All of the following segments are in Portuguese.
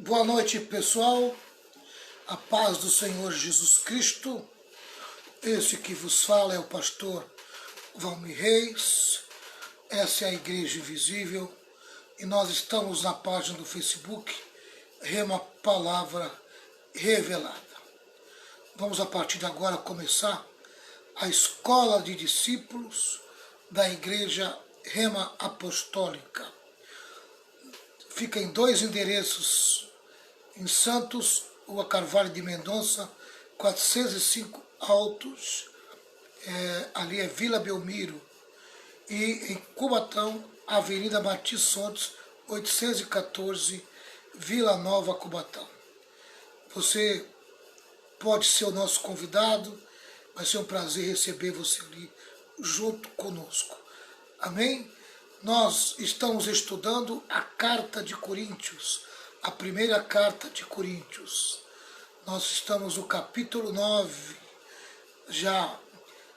Boa noite, pessoal. A paz do Senhor Jesus Cristo. Esse que vos fala é o pastor Valmir Reis. Essa é a Igreja Invisível e nós estamos na página do Facebook Rema Palavra Revelada. Vamos a partir de agora começar a escola de discípulos da Igreja Rema Apostólica. Fica em dois endereços em Santos, Rua Carvalho de Mendonça, 405 Altos, ali é Vila Belmiro, e em Cubatão, Avenida Martins Santos, 814, Vila Nova, Cubatão. Você pode ser o nosso convidado, vai ser um prazer receber você ali junto conosco. Amém? Nós estamos estudando a Carta de Coríntios, a primeira Carta de Coríntios. Nós estamos no capítulo 9, já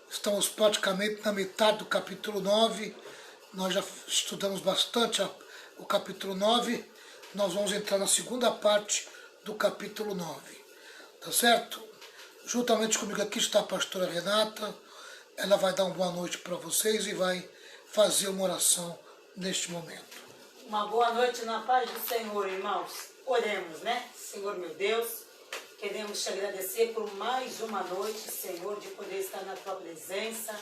estamos praticamente na metade do capítulo 9, nós já estudamos bastante o capítulo 9, nós vamos entrar na segunda parte do capítulo 9, tá certo? Juntamente comigo aqui está a pastora Renata, ela vai dar uma boa noite para vocês e vai fazer uma oração neste momento. Uma boa noite na paz do Senhor, irmãos. Oremos, né? Senhor meu Deus, queremos te agradecer por mais uma noite, Senhor, de poder estar na tua presença.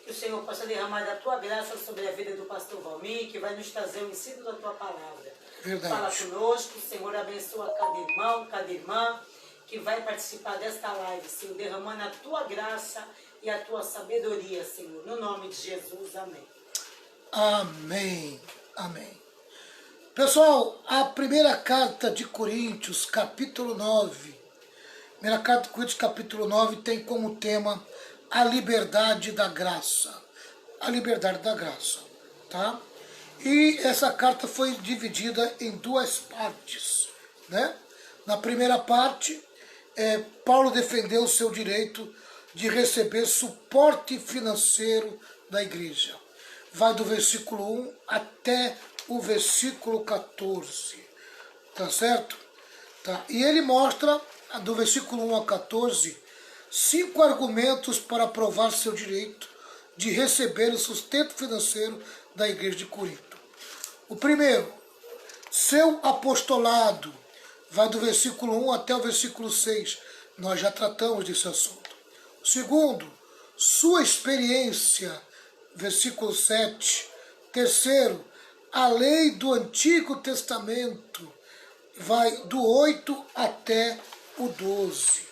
Que o Senhor possa derramar da tua graça sobre a vida do pastor Valmir, que vai nos trazer o ensino da tua palavra. Verdade. Fala conosco, Senhor, abençoa cada irmão, cada irmã que vai participar desta live, Senhor, derramando a tua graça e a tua sabedoria, Senhor. No nome de Jesus, amém. Amém. Amém. Pessoal, a primeira carta de Coríntios, capítulo 9. Primeira carta de Coríntios, capítulo 9, tem como tema a liberdade da graça. A liberdade da graça, tá? E essa carta foi dividida em duas partes, né? Na primeira parte, Paulo defendeu o seu direito de receber suporte financeiro da igreja. Vai do versículo 1 até o versículo 14, tá certo? Tá. E ele mostra, do versículo 1 a 14, 5 argumentos para provar seu direito de receber o sustento financeiro da igreja de Corinto. O primeiro, seu apostolado, vai do versículo 1 até o versículo 6, nós já tratamos desse assunto. O segundo, sua experiência, versículo 7. Terceiro, a lei do Antigo Testamento, vai do 8 até o 12.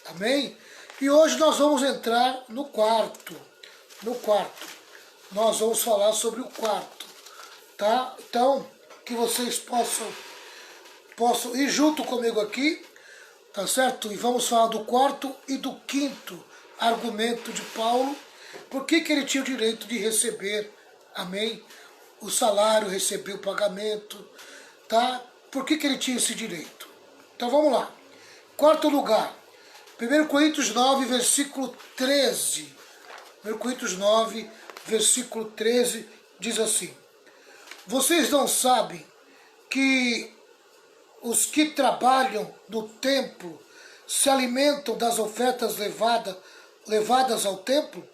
Amém? E hoje nós vamos entrar no quarto. Nós vamos falar sobre o quarto. Tá? Então, que vocês possam ir junto comigo aqui, tá certo? E vamos falar do quarto e do quinto argumento de Paulo. Por que ele tinha o direito de receber, amém, o salário, receber o pagamento, tá? Por que ele tinha esse direito? Então vamos lá. Quarto lugar, 1 Coríntios 9, versículo 13. 1 Coríntios 9, versículo 13, diz assim: vocês não sabem que os que trabalham no templo se alimentam das ofertas levadas ao templo?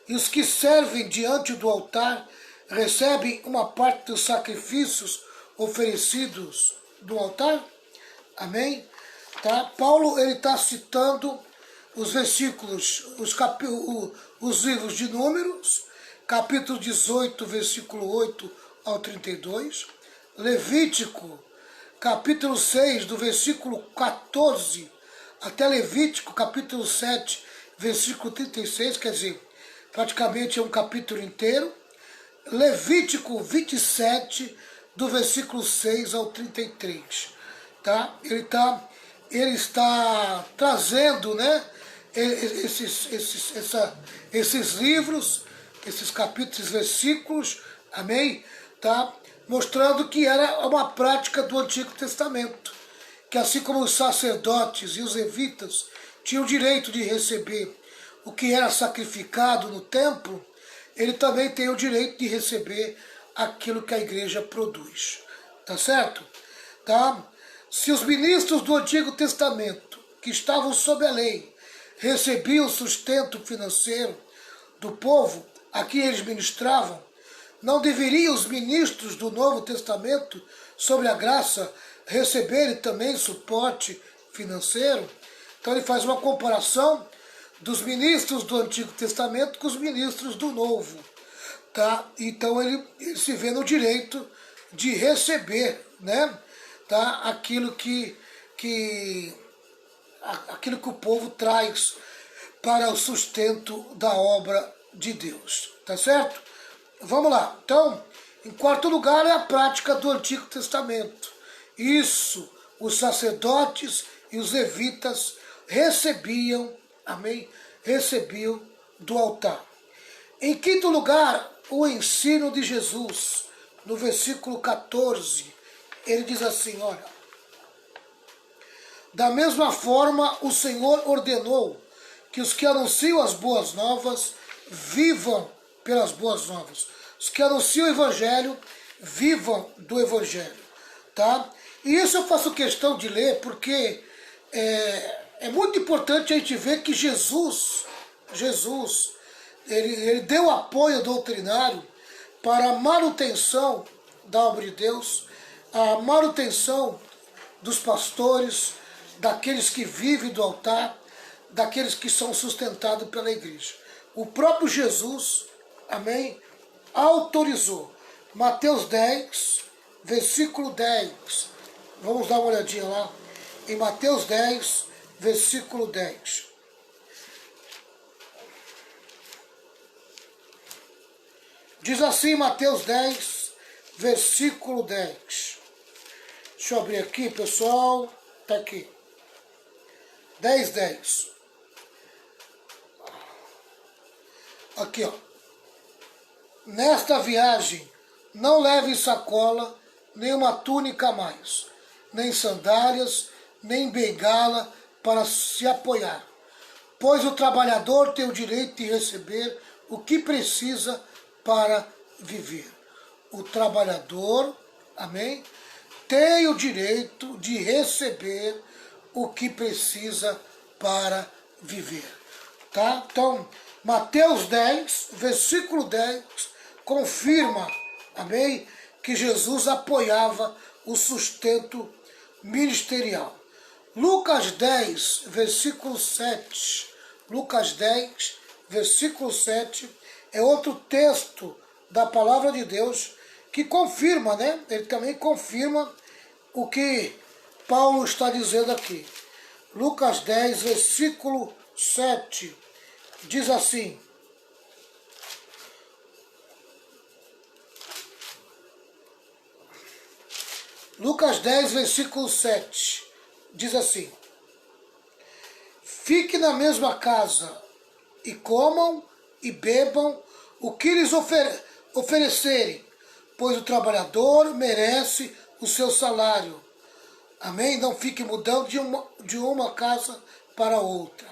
E os que servem diante do altar recebem uma parte dos sacrifícios oferecidos do altar? Amém? Tá? Paulo está citando os versículos, os livros de Números, capítulo 18, versículo 8 ao 32, Levítico, capítulo 6, do versículo 14 até Levítico, capítulo 7, versículo 36, quer dizer, praticamente é um capítulo inteiro. Levítico 27, do versículo 6 ao 33. Tá? Ele está trazendo, né, esses livros, esses capítulos, versículos, amém? Tá? Mostrando que era uma prática do Antigo Testamento. Que assim como os sacerdotes e os levitas tinham o direito de receber o que era sacrificado no templo, ele também tem o direito de receber aquilo que a igreja produz. Tá certo? Tá? Se os ministros do Antigo Testamento, que estavam sob a lei, recebiam o sustento financeiro do povo a quem eles ministravam, não deveriam os ministros do Novo Testamento, sobre a graça, receberem também suporte financeiro? Então ele faz uma comparação dos ministros do Antigo Testamento com os ministros do Novo. Tá? Então ele se vê no direito de receber, né? Tá? aquilo que o povo traz para o sustento da obra de Deus. Tá certo? Vamos lá. Então, em quarto lugar é a prática do Antigo Testamento. Isso, os sacerdotes e os levitas recebiam, amém? Recebiam do altar. Em quinto lugar, o ensino de Jesus. No versículo 14, ele diz assim, olha: da mesma forma, o Senhor ordenou que os que anunciam as boas novas vivam pelas boas novas. Os que anunciam o Evangelho, vivam do Evangelho. Tá? E isso eu faço questão de ler porque é muito importante a gente ver que Jesus ele deu apoio doutrinário para a manutenção da obra de Deus, a manutenção dos pastores, daqueles que vivem do altar, daqueles que são sustentados pela igreja. O próprio Jesus, amém, autorizou. Mateus 10, versículo 10. Vamos dar uma olhadinha lá. Em Mateus 10, versículo 10. Diz assim, Mateus 10, versículo 10. Deixa eu abrir aqui, pessoal. Está aqui. 10, 10. Aqui, ó. Nesta viagem, não leve sacola, nem uma túnica a mais, nem sandálias, nem bengala para se apoiar, pois o trabalhador tem o direito de receber o que precisa para viver. O trabalhador, amém, tem o direito de receber o que precisa para viver. Tá? Então, Mateus 10, versículo 10, confirma, amém, que Jesus apoiava o sustento ministerial. Lucas 10, versículo 7. Lucas 10, versículo 7 é outro texto da palavra de Deus que confirma, né? Ele também confirma o que Paulo está dizendo aqui. Lucas 10, versículo 7, diz assim: Lucas 10, versículo 7, diz assim: fique na mesma casa e comam e bebam o que lhes oferecerem, pois o trabalhador merece o seu salário. Amém? Não fique mudando de uma casa para outra.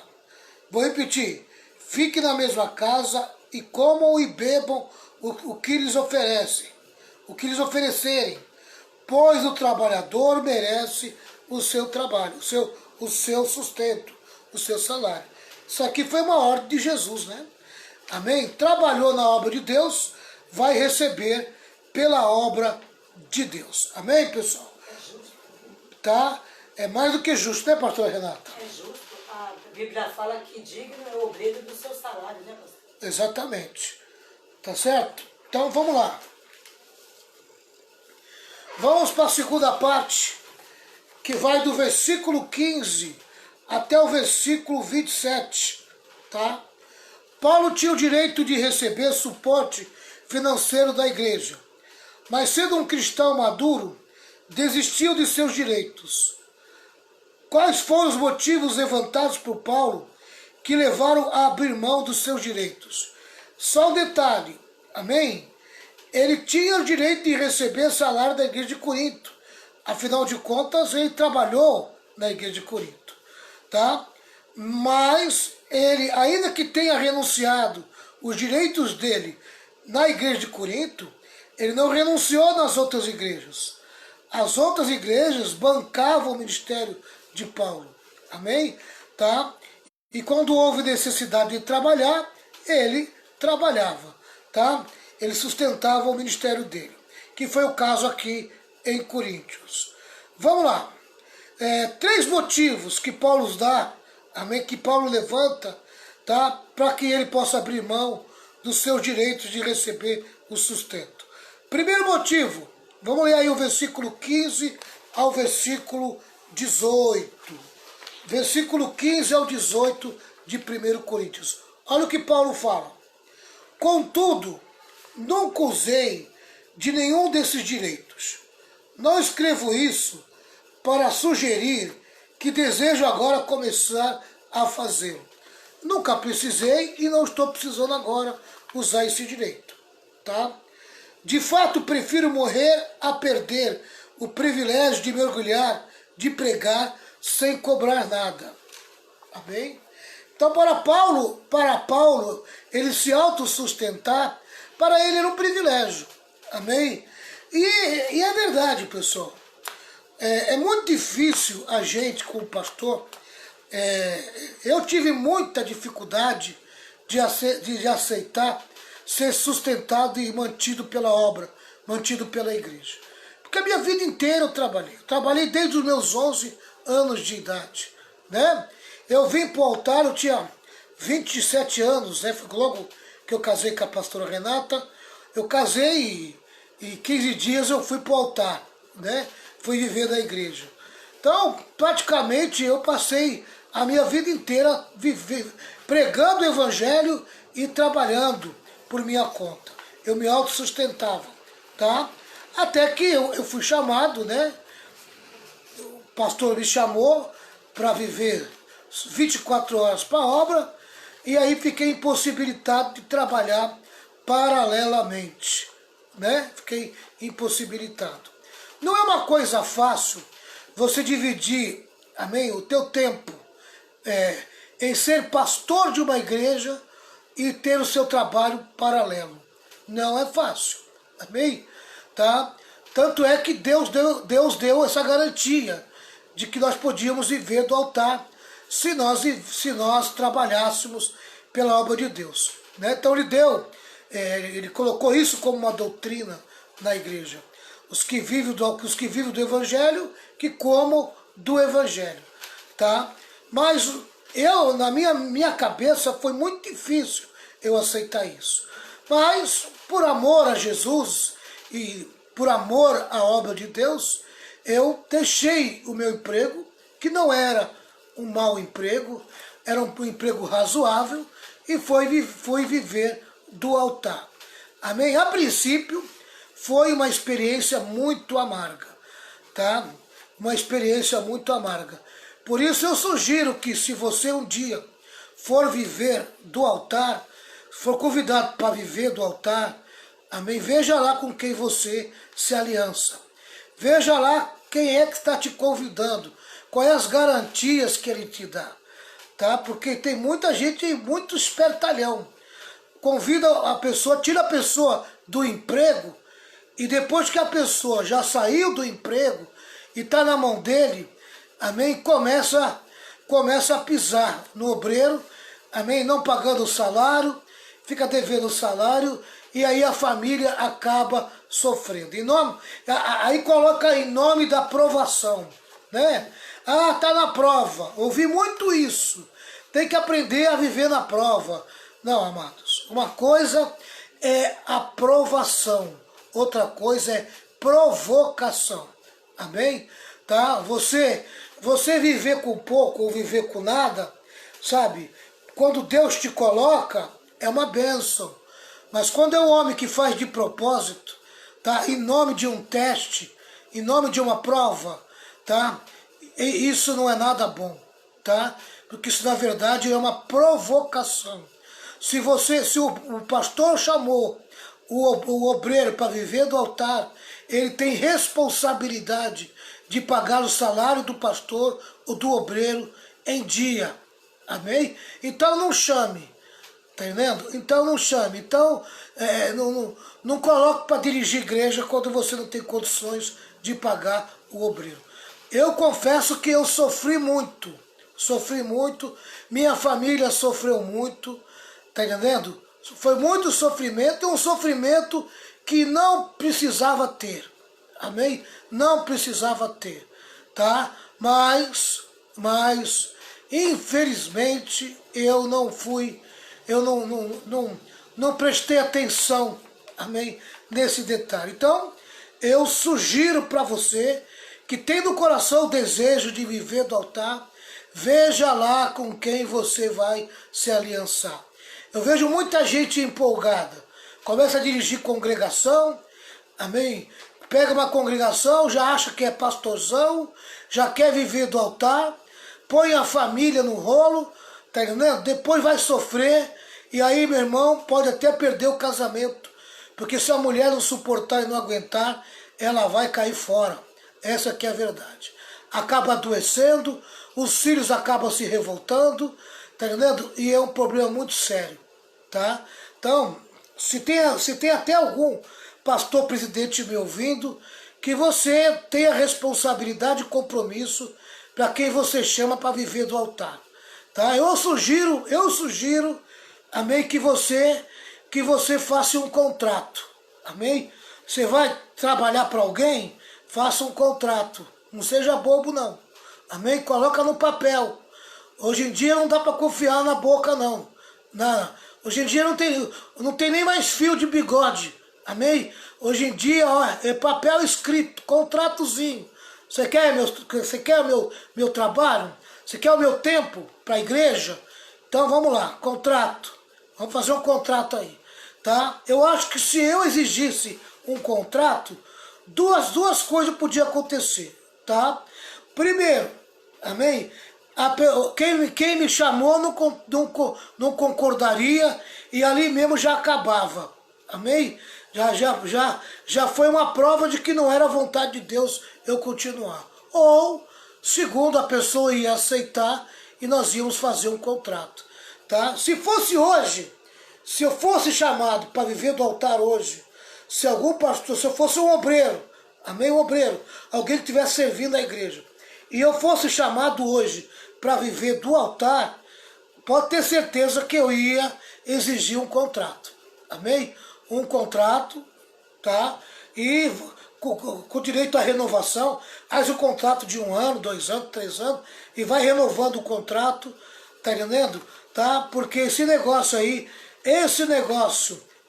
Vou repetir. Fique na mesma casa e comam e bebam o que lhes oferecerem, pois o trabalhador merece o seu trabalho, o seu sustento, o seu salário. Isso aqui foi uma ordem de Jesus, né? Amém? Trabalhou na obra de Deus, vai receber pela obra de Deus. Amém, pessoal? Tá? É mais do que justo, né, pastor Renata? É justo. A Bíblia fala que digno é o obreiro do seu salário, né, pastor? Exatamente. Tá certo? Então vamos lá. Vamos para a segunda parte, que vai do versículo 15 até o versículo 27. Tá? Paulo tinha o direito de receber suporte financeiro da igreja, mas sendo um cristão maduro, desistiu de seus direitos. Quais foram os motivos levantados por Paulo que levaram a abrir mão dos seus direitos? Só um detalhe, amém? Ele tinha o direito de receber salário da igreja de Corinto. Afinal de contas, ele trabalhou na igreja de Corinto. Tá? Mas ele, ainda que tenha renunciado os direitos dele na igreja de Corinto, ele não renunciou nas outras igrejas. as outras igrejas bancavam o ministério de Paulo. Amém? Tá? E quando houve necessidade de trabalhar, ele trabalhava. Tá? Ele sustentava o ministério dele, que foi o caso aqui em Coríntios. Vamos lá. 3 motivos que Paulo dá, amém? Que Paulo levanta, tá? Para que ele possa abrir mão dos seus direitos de receber o sustento. Primeiro motivo, vamos ler aí o versículo 15 ao versículo 18. Versículo 15 ao 18 de 1 Coríntios. Olha o que Paulo fala. Contudo, nunca usei de nenhum desses direitos. Não escrevo isso para sugerir que desejo agora começar a fazê-lo. Nunca precisei e não estou precisando agora usar esse direito. Tá? De fato, prefiro morrer a perder o privilégio de mergulhar, de pregar, sem cobrar nada. Amém? Então, para Paulo, ele se autossustentar, para ele era um privilégio. Amém? E é verdade, pessoal. É muito difícil a gente, como pastor, eu tive muita dificuldade de aceitar ser sustentado e mantido pela obra, mantido pela igreja. Porque a minha vida inteira eu trabalhei. Eu trabalhei desde os meus 11 anos de idade. Né? Eu vim para o altar, eu tinha 27 anos, né? Foi logo que eu casei com a pastora Renata. Eu casei e 15 dias eu fui para o altar, né? Fui viver na igreja. Então, praticamente, eu passei a minha vida inteira pregando o evangelho e trabalhando por minha conta. Eu me autossustentava, tá? Até que eu fui chamado, né? O pastor me chamou para viver 24 horas para a obra, e aí fiquei impossibilitado de trabalhar paralelamente, né? Fiquei impossibilitado. Não é uma coisa fácil você dividir, amém, o teu tempo em ser pastor de uma igreja e ter o seu trabalho paralelo. Não é fácil, amém? Tá? Tanto é que Deus deu essa garantia de que nós podíamos viver do altar se nós trabalhássemos pela obra de Deus. Né? Então ele colocou isso como uma doutrina na igreja. Os que vivem do evangelho, que comam do evangelho. Tá? Mas na minha cabeça foi muito difícil eu aceitar isso. Mas por amor a Jesus e por amor à obra de Deus, eu deixei o meu emprego, que não era um mau emprego, era um emprego razoável, e fui viver do altar. Amém? A princípio, foi uma experiência muito amarga, tá? Uma experiência muito amarga. Por isso eu sugiro que, se você um dia for viver do altar, for convidado para viver do altar, amém? Veja lá com quem você se aliança. Veja lá quem é que está te convidando, quais as garantias que ele te dá, tá? Porque tem muita gente, muito espertalhão, convida a pessoa, tira a pessoa do emprego, e depois que a pessoa já saiu do emprego e está na mão dele, amém, começa a pisar no obreiro, amém, não pagando o salário, fica devendo o salário, e aí a família acaba sofrendo. Aí coloca em nome da provação, né? Ah, tá na prova. Ouvi muito isso. Tem que aprender a viver na prova. Não, amados. Uma coisa é a provação, outra coisa é provocação. Amém? Tá? Você viver com pouco ou viver com nada, sabe? Quando Deus te coloca, é uma bênção. Mas quando é um homem que faz de propósito, tá? Em nome de um teste, em nome de uma prova, tá? E isso não é nada bom, tá? Porque isso na verdade é uma provocação. Se o pastor chamou o obreiro para viver do altar, ele tem responsabilidade de pagar o salário do pastor ou do obreiro em dia. Amém? Então não chame. Tá entendendo? Então não chame. Então não coloque para dirigir igreja quando você não tem condições de pagar o obreiro. Eu confesso que eu sofri muito, minha família sofreu muito, tá entendendo? Foi muito sofrimento, e um sofrimento que não precisava ter, amém? Não precisava ter, tá? Mas infelizmente, eu não prestei atenção, amém, nesse detalhe. Então, eu sugiro para você que tem no coração o desejo de viver do altar, veja lá com quem você vai se aliançar. Eu vejo muita gente empolgada, começa a dirigir congregação, amém? Pega uma congregação, já acha que é pastorzão, já quer viver do altar, põe a família no rolo, tá entendendo? Depois vai sofrer, e aí, meu irmão, pode até perder o casamento, porque se a mulher não suportar e não aguentar, ela vai cair fora. Essa que é a verdade. Acaba adoecendo, os filhos acabam se revoltando, tá entendendo? E é um problema muito sério, tá? Então, se tem até algum pastor presidente me ouvindo, que você tenha responsabilidade e compromisso para quem você chama para viver do altar, tá? Eu sugiro, amém, que você faça um contrato, amém? Você vai trabalhar para alguém, faça um contrato, não seja bobo não, amém? Coloca no papel. Hoje em dia não dá para confiar na boca não, hoje em dia não tem nem mais fio de bigode, amém? Hoje em dia, ó, é papel escrito, contratozinho. Você quer o meu trabalho? Você quer o meu tempo para a igreja? Então vamos lá, contrato. Vamos fazer um contrato aí, tá? Eu acho que se eu exigisse um contrato, duas coisas podiam acontecer, tá? Primeiro, amém? Quem me chamou não concordaria e ali mesmo já acabava, amém? Já foi uma prova de que não era a vontade de Deus eu continuar. Ou, segundo, a pessoa ia aceitar e nós íamos fazer um contrato, tá? Se fosse hoje, se eu fosse chamado para viver do altar hoje, se algum pastor, se eu fosse um obreiro, amém, um obreiro, alguém que estivesse servindo a igreja, e eu fosse chamado hoje para viver do altar, pode ter certeza que eu ia exigir um contrato, amém? Um contrato, tá? E com direito à renovação, faz o contrato de 1 ano, 2 anos, 3 anos, e vai renovando o contrato, tá entendendo? Tá? Porque esse negócio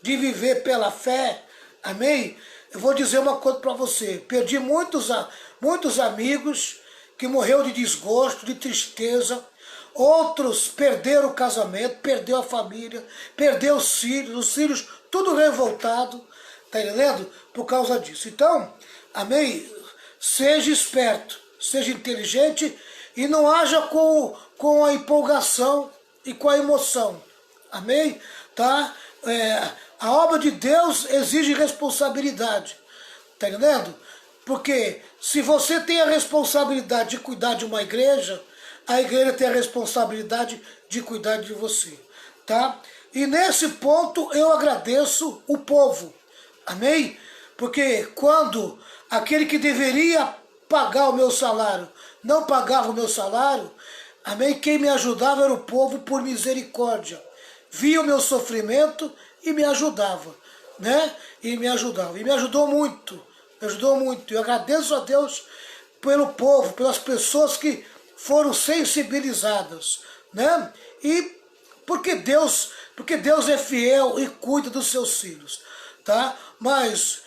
de viver pela fé, amém? Eu vou dizer uma coisa para você, perdi muitos amigos que morreram de desgosto, de tristeza, outros perderam o casamento, perdeu a família, perdeu os filhos tudo revoltado, tá entendendo? Por causa disso. Então, amém? Seja esperto, seja inteligente e não haja com a empolgação e com a emoção, amém? Tá? A obra de Deus exige responsabilidade, tá entendendo? Porque se você tem a responsabilidade de cuidar de uma igreja, a igreja tem a responsabilidade de cuidar de você, tá? E nesse ponto eu agradeço o povo, amém? Porque quando aquele que deveria pagar o meu salário não pagava o meu salário, amém? Quem me ajudava era o povo por misericórdia. Via o meu sofrimento e me ajudava, né? E me ajudou muito, Eu agradeço a Deus pelo povo, pelas pessoas que foram sensibilizadas, né? E porque Deus é fiel e cuida dos seus filhos, tá? Mas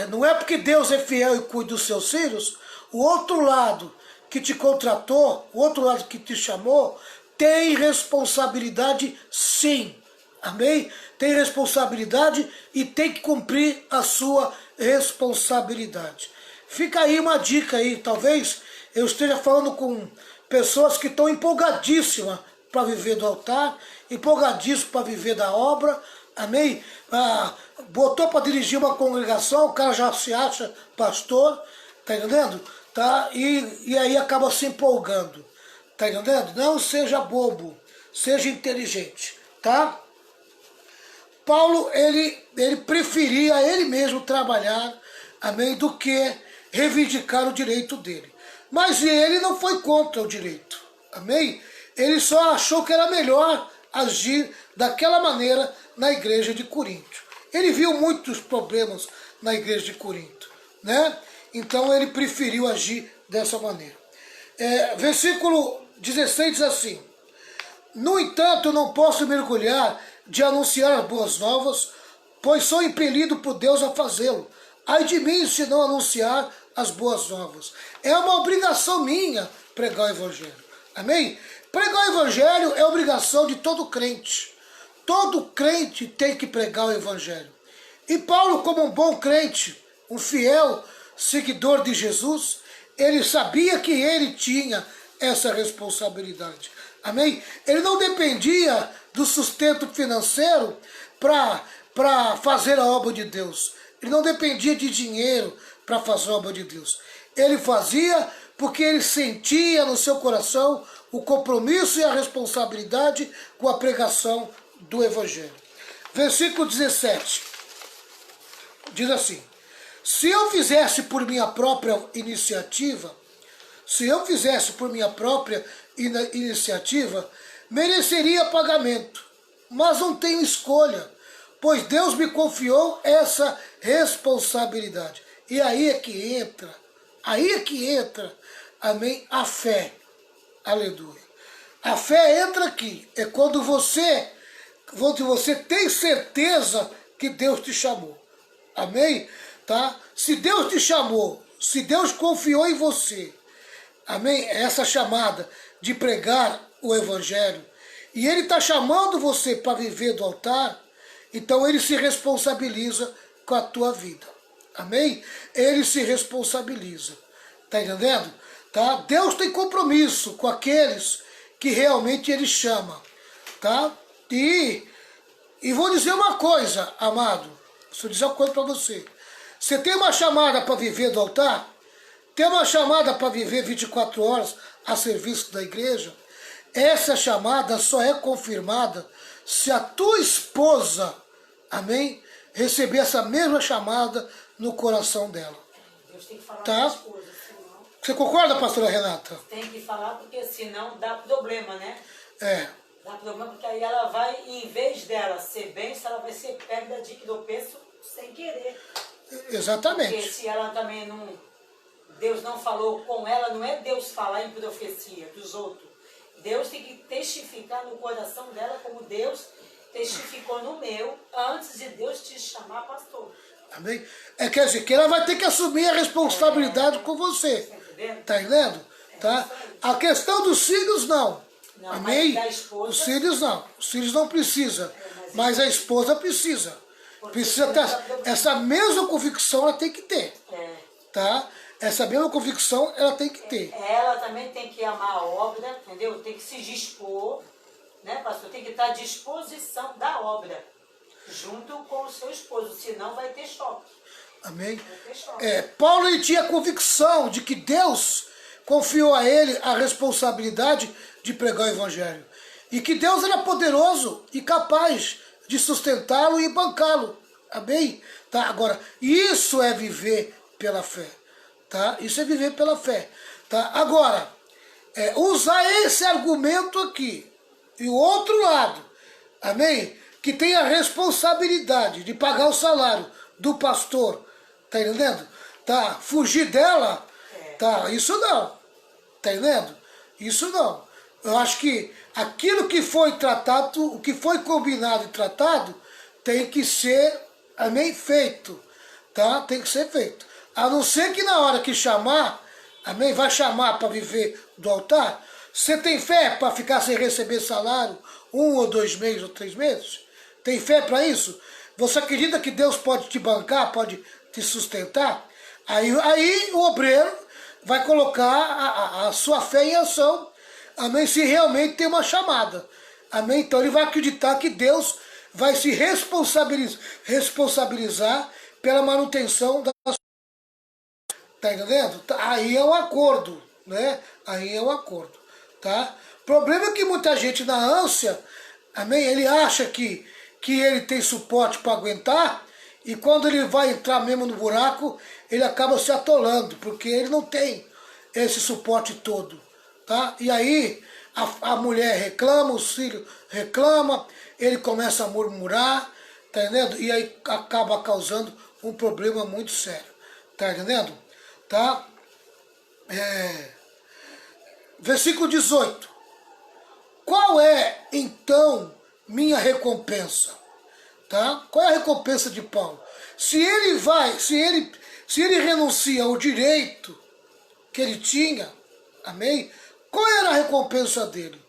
não é porque Deus é fiel e cuida dos seus filhos, o outro lado que te contratou, o outro lado que te chamou, tem responsabilidade sim, amém? Tem responsabilidade e tem que cumprir a sua responsabilidade. Fica aí uma dica aí, talvez eu esteja falando com pessoas que estão empolgadíssimas para viver do altar, empolgadíssimo para viver da obra, amém? Botou para dirigir uma congregação, o cara já se acha pastor, tá entendendo? Tá? E aí acaba se empolgando, tá entendendo? Não seja bobo, seja inteligente, tá? Paulo, ele preferia ele mesmo trabalhar, amém, do que reivindicar o direito dele. Mas ele não foi contra o direito, amém? Ele só achou que era melhor agir daquela maneira na igreja de Corinto. Ele viu muitos problemas na igreja de Corinto, né? Então ele preferiu agir dessa maneira. Versículo 16 diz assim: no entanto, não posso mergulhar de anunciar as boas novas, pois sou impelido por Deus a fazê-lo. Ai de mim se não anunciar as boas novas. É uma obrigação minha pregar o evangelho. Amém? Pregar o evangelho é obrigação de todo crente. Todo crente tem que pregar o evangelho. E Paulo, como um bom crente, um fiel seguidor de Jesus, ele sabia que ele tinha essa responsabilidade. Amém? Ele não dependia do sustento financeiro para fazer a obra de Deus. Ele não dependia de dinheiro para fazer a obra de Deus. Ele fazia porque ele sentia no seu coração o compromisso e a responsabilidade com a pregação do Evangelho. Versículo 17 diz assim: se eu fizesse por minha própria iniciativa, mereceria pagamento, mas não tenho escolha, pois Deus me confiou essa responsabilidade. E aí é que entra, amém, a fé. Aleluia. A fé entra aqui, é quando você tem certeza que Deus te chamou. Amém? Tá? Se Deus te chamou, se Deus confiou em você, amém, essa chamada de pregar o Evangelho, e Ele está chamando você para viver do altar, então Ele se responsabiliza com a tua vida. Amém? Ele se responsabiliza. Está entendendo? Tá? Deus tem compromisso com aqueles que realmente Ele chama. Tá? E vou dizer uma coisa, amado. Vou dizer uma coisa para você. Você tem uma chamada para viver do altar? Tem uma chamada para viver 24 horas a serviço da igreja? Essa chamada só é confirmada se a tua esposa, amém, receber essa mesma chamada no coração dela. Deus tem que falar tá? com a esposa, senão... Você concorda, pastora Renata? Tem que falar porque senão dá problema, né? Dá problema porque aí ela vai, em vez dela ser bênção, ela vai ser pega de que do peso sem querer. Exatamente. Porque se ela também não... Deus não falou com ela, não é Deus falar em profecia dos outros. Deus tem que testificar no coração dela como Deus testificou no meu, antes de Deus te chamar pastor. Amém? Quer dizer, que ela vai ter que assumir a responsabilidade com você. Tá entendendo? Tá? A questão dos filhos, não. Amém? Da esposa, os filhos não. Os filhos não precisam. Mas a esposa precisa. Precisa ter essa mesma convicção, ela tem que ter. Tá? Essa mesma convicção ela tem que ter. Ela também tem que amar a obra, entendeu? Tem que se dispor, né, pastor? Tem que estar à disposição da obra, junto com o seu esposo, senão vai ter choque. Amém? Vai ter choque. Paulo ele tinha a convicção de que Deus confiou a ele a responsabilidade de pregar o Evangelho. E que Deus era poderoso e capaz de sustentá-lo e bancá-lo. Amém? Tá? Agora, isso é viver pela fé. Tá? Isso é viver pela fé. Tá? Agora, usar esse argumento aqui e o outro lado, amém? Que tem a responsabilidade de pagar o salário do pastor, tá entendendo? Tá? Fugir dela, tá? Isso não, tá entendendo? Isso não. Eu acho que aquilo que foi tratado, o que foi combinado e tratado, tem que ser, amém, feito, tá? Tem que ser feito. A não ser que na hora que chamar, amém, vai chamar para viver do altar, você tem fé para ficar sem receber salário 1 ou 2 meses ou 3 meses? Tem fé para isso? Você acredita que Deus pode te bancar, pode te sustentar? Aí o obreiro vai colocar a sua fé em ação, amém, se realmente tem uma chamada. Amém? Então ele vai acreditar que Deus vai se responsabilizar pela manutenção da sua. Tá entendendo? Aí é um acordo, né? Aí é um acordo, tá? O problema é que muita gente na ânsia, amém, ele acha que ele tem suporte para aguentar E quando ele vai entrar mesmo no buraco, ele acaba se atolando, porque ele não tem esse suporte todo, tá? E aí a mulher reclama, os filhos reclamam, ele começa a murmurar, tá entendendo? E aí acaba causando um problema muito sério, tá entendendo? Tá? Versículo 18. Qual é, então, minha recompensa? Tá? Qual é a recompensa de Paulo? Se ele renuncia ao direito que ele tinha, amém? Qual era a recompensa dele?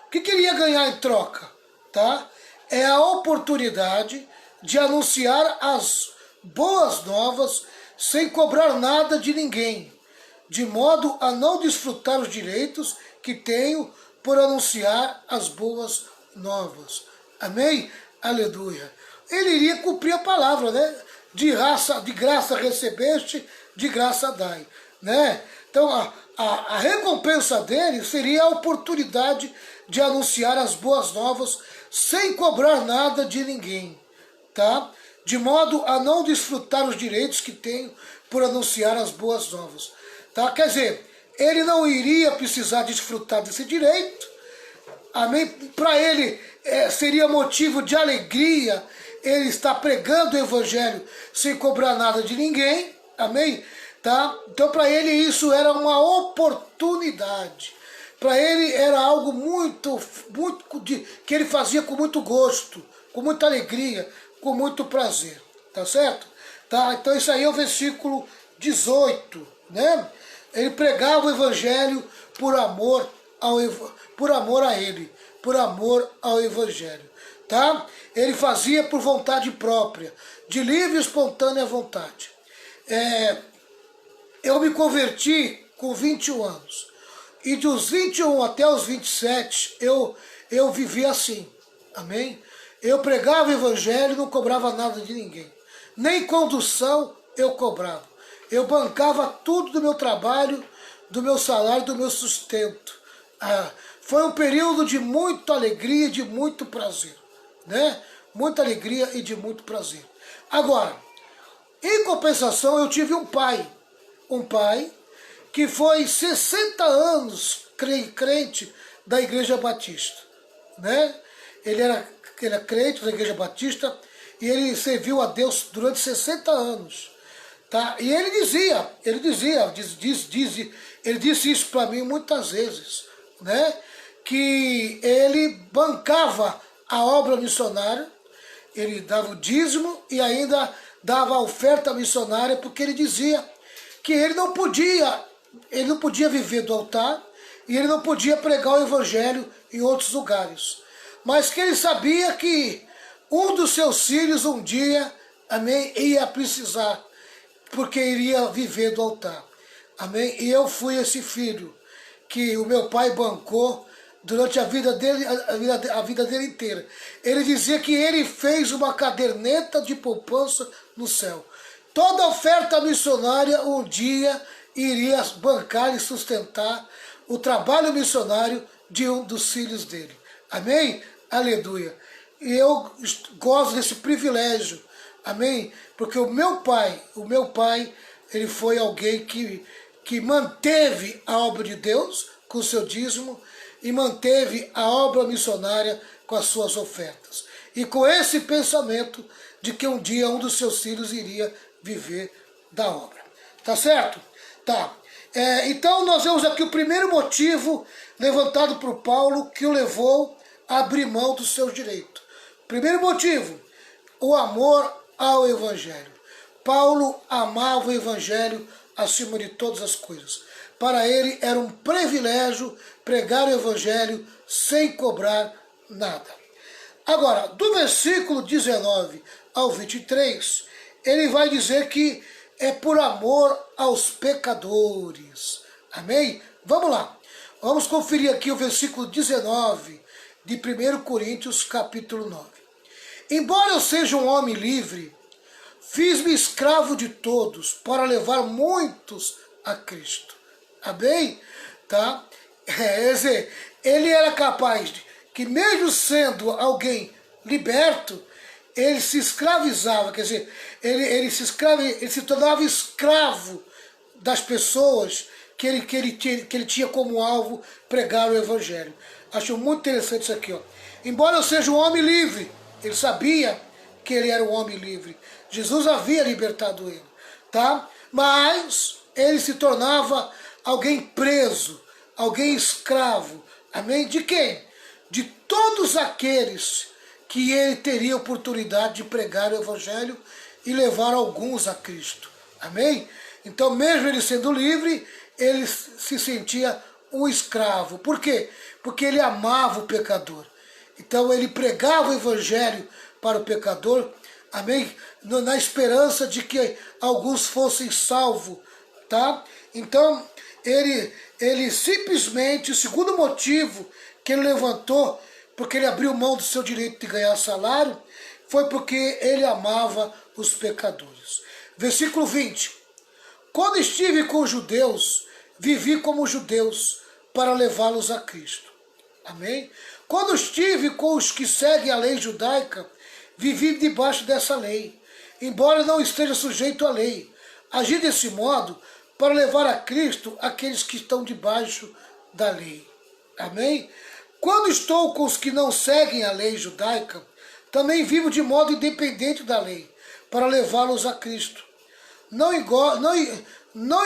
O que ele ia ganhar em troca? Tá? É a oportunidade de anunciar as boas novas sem cobrar nada de ninguém, de modo a não desfrutar os direitos que tenho por anunciar as boas novas. Amém? Aleluia. Ele iria cumprir a palavra, né? De graça recebeste, de graça dai, né? Então a recompensa dele seria a oportunidade de anunciar as boas novas sem cobrar nada de ninguém, tá? De modo a não desfrutar os direitos que tenho por anunciar as boas novas, tá? Quer dizer, ele não iria precisar desfrutar desse direito, amém? Para ele seria motivo de alegria ele está pregando o evangelho sem cobrar nada de ninguém, amém? Tá? Então para ele isso era uma oportunidade, para ele era algo que ele fazia com muito gosto, com muita alegria, com muito prazer, tá certo? Tá? Então isso aí é o versículo 18, né? Ele pregava o evangelho por amor a ele, por amor ao evangelho. Tá? Ele fazia por vontade própria, de livre e espontânea vontade. Eu me converti com 21 anos. E dos 21 até os 27, eu vivi assim. Amém? Eu pregava o evangelho e não cobrava nada de ninguém. Nem condução eu cobrava. Eu bancava tudo do meu trabalho, do meu salário, do meu sustento. Foi um período de muita alegria e de muito prazer, né? Muita alegria e de muito prazer. Agora, em compensação, eu tive um pai que foi 60 anos crente da Igreja Batista, né? Ele era crente da Igreja Batista e ele serviu a Deus durante 60 anos. Tá? E ele disse isso para mim muitas vezes, né? Que ele bancava a obra missionária, ele dava o dízimo e ainda dava a oferta missionária, porque ele dizia que ele não podia viver do altar e ele não podia pregar o evangelho em outros lugares. Mas que ele sabia que um dos seus filhos um dia, amém, ia precisar, porque iria viver do altar. Amém? E eu fui esse filho que o meu pai bancou durante a vida dele inteira. Ele dizia que ele fez uma caderneta de poupança no céu. Toda oferta missionária um dia iria bancar e sustentar o trabalho missionário de um dos filhos dele. Amém? Aleluia. E eu gosto desse privilégio. Amém? Porque o meu pai, ele foi alguém que manteve a obra de Deus com o seu dízimo e manteve a obra missionária com as suas ofertas. E com esse pensamento de que um dia um dos seus filhos iria viver da obra. Tá certo? Tá. Então nós vemos aqui o primeiro motivo levantado por Paulo que o levou a abrir mão do seu direito. Primeiro motivo, o amor ao evangelho. Paulo amava o evangelho acima de todas as coisas. Para ele era um privilégio pregar o evangelho sem cobrar nada. Agora, do versículo 19 ao 23, ele vai dizer que é por amor aos pecadores. Amém? Vamos lá. Vamos conferir aqui o versículo 19 de 1 Coríntios, capítulo 9. Embora eu seja um homem livre, fiz-me escravo de todos para levar muitos a Cristo. Amém? Tá? Quer dizer, ele era capaz de, que mesmo sendo alguém liberto, ele se escravizava, quer dizer, ele se tornava escravo das pessoas que ele tinha como alvo pregar o Evangelho. Acho muito interessante isso aqui, ó. Embora eu seja um homem livre, ele sabia que ele era um homem livre. Jesus havia libertado ele, tá? Mas ele se tornava alguém preso, alguém escravo. Amém? De quem? De todos aqueles que ele teria oportunidade de pregar o Evangelho e levar alguns a Cristo. Amém? Então, mesmo ele sendo livre, ele se sentia um escravo. Por quê? Porque ele amava o pecador. Então, ele pregava o Evangelho para o pecador, amém? Na esperança de que alguns fossem salvos, tá? Então, ele simplesmente, o segundo motivo que ele levantou, porque ele abriu mão do seu direito de ganhar salário, foi porque ele amava os pecadores. Versículo 20. Quando estive com os judeus, vivi como judeus para levá-los a Cristo. Amém? Quando estive com os que seguem a lei judaica, vivi debaixo dessa lei, embora não esteja sujeito à lei. Agi desse modo para levar a Cristo aqueles que estão debaixo da lei. Amém? Quando estou com os que não seguem a lei judaica, também vivo de modo independente da lei, para levá-los a Cristo. Não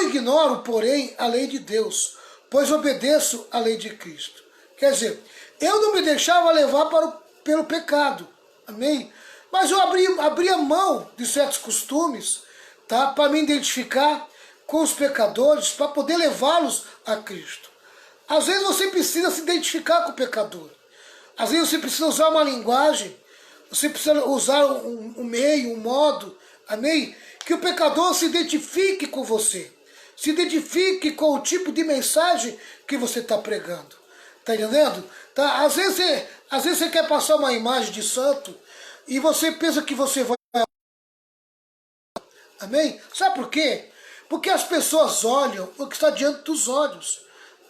ignoro, porém, a lei de Deus, pois obedeço à lei de Cristo. Quer dizer, eu não me deixava levar pelo pecado, amém? Mas eu abria mão de certos costumes, tá? Para me identificar com os pecadores, para poder levá-los a Cristo. Às vezes você precisa se identificar com o pecador. Às vezes você precisa usar uma linguagem, você precisa usar um meio, um modo, amém? Que o pecador se identifique com você. Se identifique com o tipo de mensagem que você está pregando. Está entendendo? Tá? Às vezes você quer passar uma imagem de santo e você pensa que você vai... Amém? Sabe por quê? Porque as pessoas olham o que está diante dos olhos.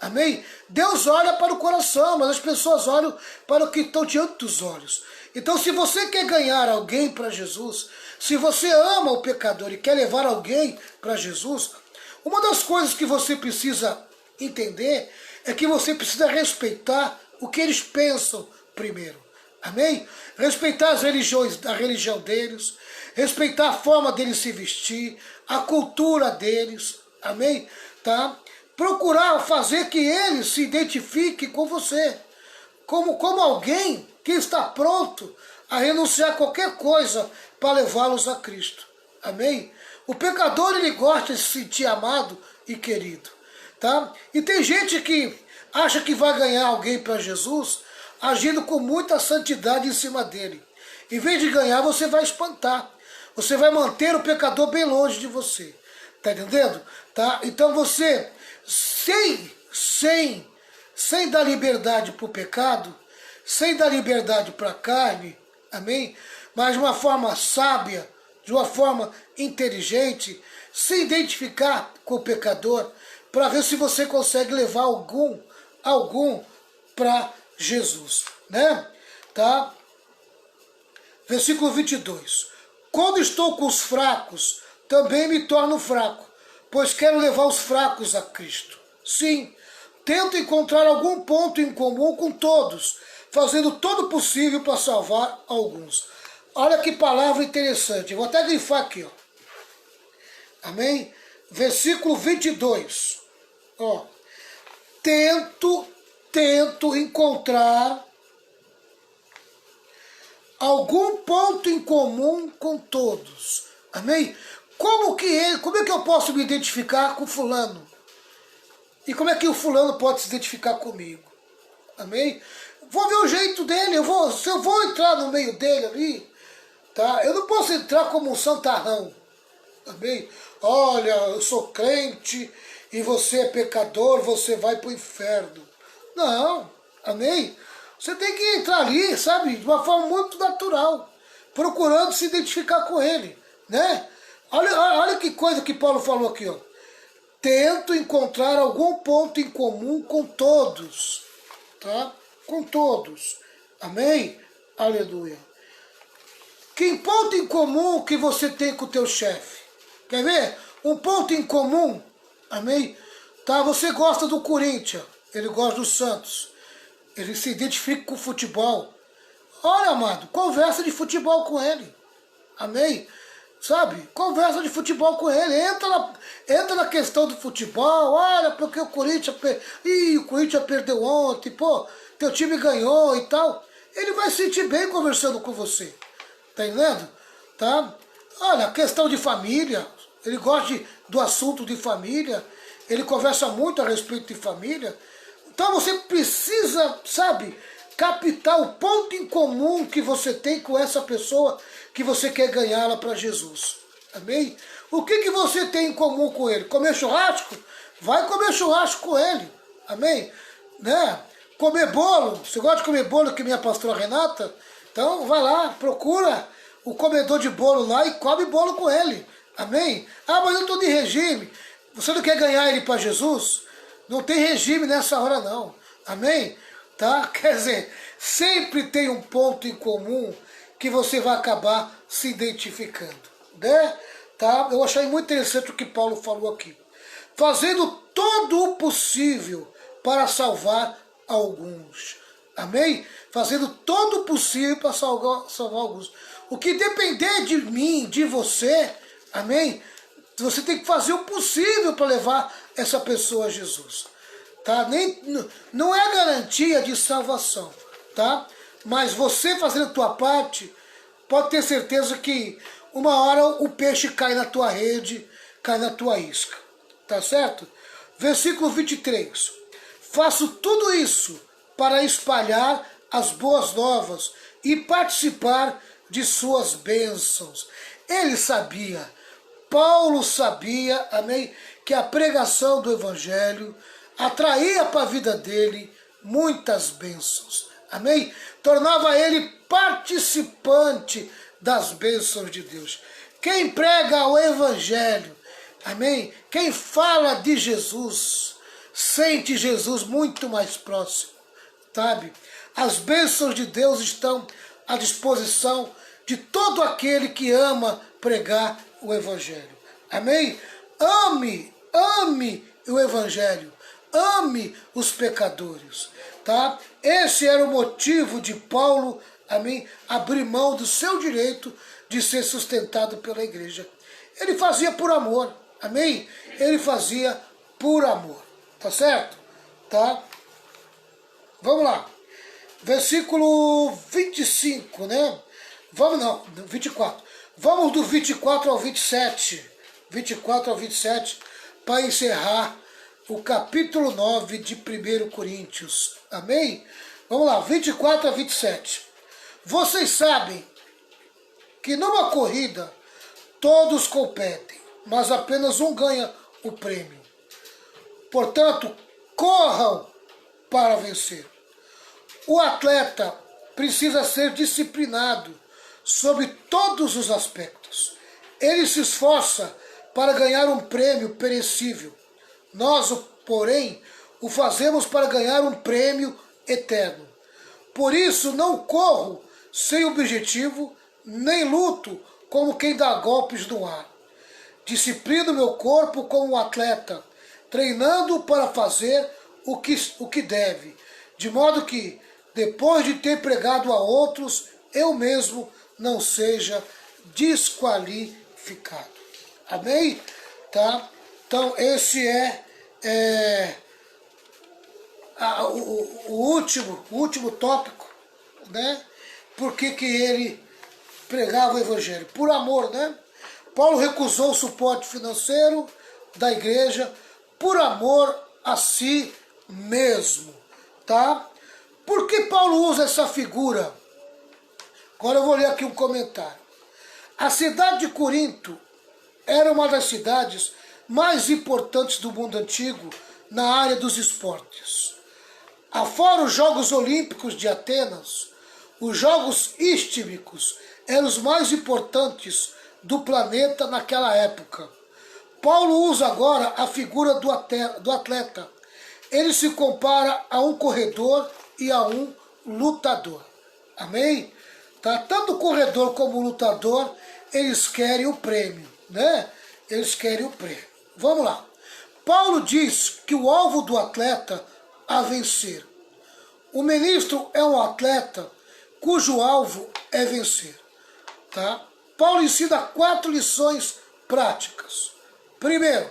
Amém? Deus olha para o coração, mas as pessoas olham para o que está diante dos olhos. Então, se você quer ganhar alguém para Jesus, se você ama o pecador e quer levar alguém para Jesus, uma das coisas que você precisa entender é que você precisa respeitar o que eles pensam primeiro. Amém? Respeitar a religião deles, respeitar a forma deles se vestir, a cultura deles. Amém? Tá? Procurar fazer que eles se identifiquem com você, como alguém que está pronto a renunciar a qualquer coisa para levá-los a Cristo. Amém? O pecador, ele gosta de se sentir amado e querido. Tá? E tem gente que acha que vai ganhar alguém para Jesus agindo com muita santidade em cima dele. Em vez de ganhar, você vai espantar. Você vai manter o pecador bem longe de você. Tá entendendo? Tá? Então você, sem dar liberdade para o pecado, sem dar liberdade para a carne, amém? Mas de uma forma sábia, de uma forma inteligente, se identificar com o pecador, para ver se você consegue levar algum para Jesus, né? Tá? Versículo 22. Quando estou com os fracos, também me torno fraco, pois quero levar os fracos a Cristo. Sim, tento encontrar algum ponto em comum com todos, fazendo todo o possível para salvar alguns. Olha que palavra interessante, eu vou até grifar aqui, ó. Amém? Versículo 22. Ó. Tento encontrar algum ponto em comum com todos. Amém? Como é que eu posso me identificar com fulano? E como é que o fulano pode se identificar comigo? Amém? Vou ver o jeito dele, se eu vou entrar no meio dele ali, tá? Eu não posso entrar como um santarrão. Amém? Olha, eu sou crente e você é pecador, você vai para o inferno. Não, amém? Você tem que entrar ali, sabe, de uma forma muito natural, procurando se identificar com ele, né? Olha que coisa que Paulo falou aqui, ó. Tento encontrar algum ponto em comum com todos, tá? Com todos. Amém? Aleluia. Que ponto em comum que você tem com o teu chefe? Quer ver? Um ponto em comum, amém? Tá? Você gosta do Corinthians, ele gosta do Santos, ele se identifica com o futebol. Olha, amado, conversa de futebol com ele, amém? Sabe? Conversa de futebol com ele, entra na questão do futebol, olha, porque o Corinthians perdeu ontem, pô, teu time ganhou e tal. Ele vai se sentir bem conversando com você, tá entendendo? Tá? Olha, questão de família, ele gosta do assunto de família, ele conversa muito a respeito de família. Então você precisa, sabe, captar o ponto em comum que você tem com essa pessoa que você quer ganhá-la para Jesus. Amém? O que você tem em comum com ele? Comer churrasco? Vai comer churrasco com ele. Amém? Né? Comer bolo? Você gosta de comer bolo que minha pastora Renata? Então vai lá, procura o comedor de bolo lá e come bolo com ele. Amém? Ah, mas eu estou de regime. Você não quer ganhar ele para Jesus? Não tem regime nessa hora não. Amém? Tá? Quer dizer, sempre tem um ponto em comum que você vai acabar se identificando, né? Tá? Eu achei muito interessante o que Paulo falou aqui. Fazendo todo o possível para salvar alguns. Amém? Fazendo todo o possível para salvar alguns. O que depender de mim, de você, amém? Você tem que fazer o possível para levar essa pessoa a Jesus. Tá? Não é garantia de salvação, tá? Mas você fazendo a tua parte, pode ter certeza que uma hora o peixe cai na tua rede, cai na tua isca, tá certo? Versículo 23. Faço tudo isso para espalhar as boas novas e participar de suas bênçãos. Ele sabia, Paulo sabia, amém, que a pregação do Evangelho atraía para a vida dele muitas bênçãos, amém? Tornava ele participante das bênçãos de Deus. Quem prega o Evangelho, amém? Quem fala de Jesus, sente Jesus muito mais próximo, sabe? As bênçãos de Deus estão à disposição de todo aquele que ama pregar o Evangelho, amém? Ame o Evangelho. Ame os pecadores, tá? Esse era o motivo de Paulo, amém, abrir mão do seu direito de ser sustentado pela igreja. Ele fazia por amor, amém? Ele fazia por amor, tá certo? Tá? Vamos lá. Versículo 25, né? 24. Vamos do 24 ao 27. 24 ao 27, para encerrar o capítulo 9 de 1 Coríntios. Amém? Vamos lá, 24 a 27. Vocês sabem que numa corrida todos competem, mas apenas um ganha o prêmio. Portanto, corram para vencer. O atleta precisa ser disciplinado sobre todos os aspectos. Ele se esforça para ganhar um prêmio perecível. Nós, porém, o fazemos para ganhar um prêmio eterno. Por isso não corro sem objetivo, nem luto como quem dá golpes no ar. Disciplino meu corpo como um atleta, treinando para fazer o que deve, de modo que, depois de ter pregado a outros, eu mesmo não seja desqualificado. Amém? Tá? Então, esse o último tópico, né? Por que ele pregava o Evangelho? Por amor, né? Paulo recusou o suporte financeiro da igreja por amor a si mesmo, tá? Por que Paulo usa essa figura? Agora eu vou ler aqui um comentário. A cidade de Corinto era uma das cidades mais importantes do mundo antigo na área dos esportes. Afora os Jogos Olímpicos de Atenas, os Jogos Istmicos eram os mais importantes do planeta naquela época. Paulo usa agora a figura do atleta. Ele se compara a um corredor e a um lutador. Amém? Tá? Tanto o corredor como o lutador, eles querem o prêmio, né? Eles querem o prêmio. Vamos lá. Paulo diz que o alvo do atleta a vencer. O ministro é um atleta cujo alvo é vencer. Tá? Paulo ensina 4 lições práticas. Primeiro,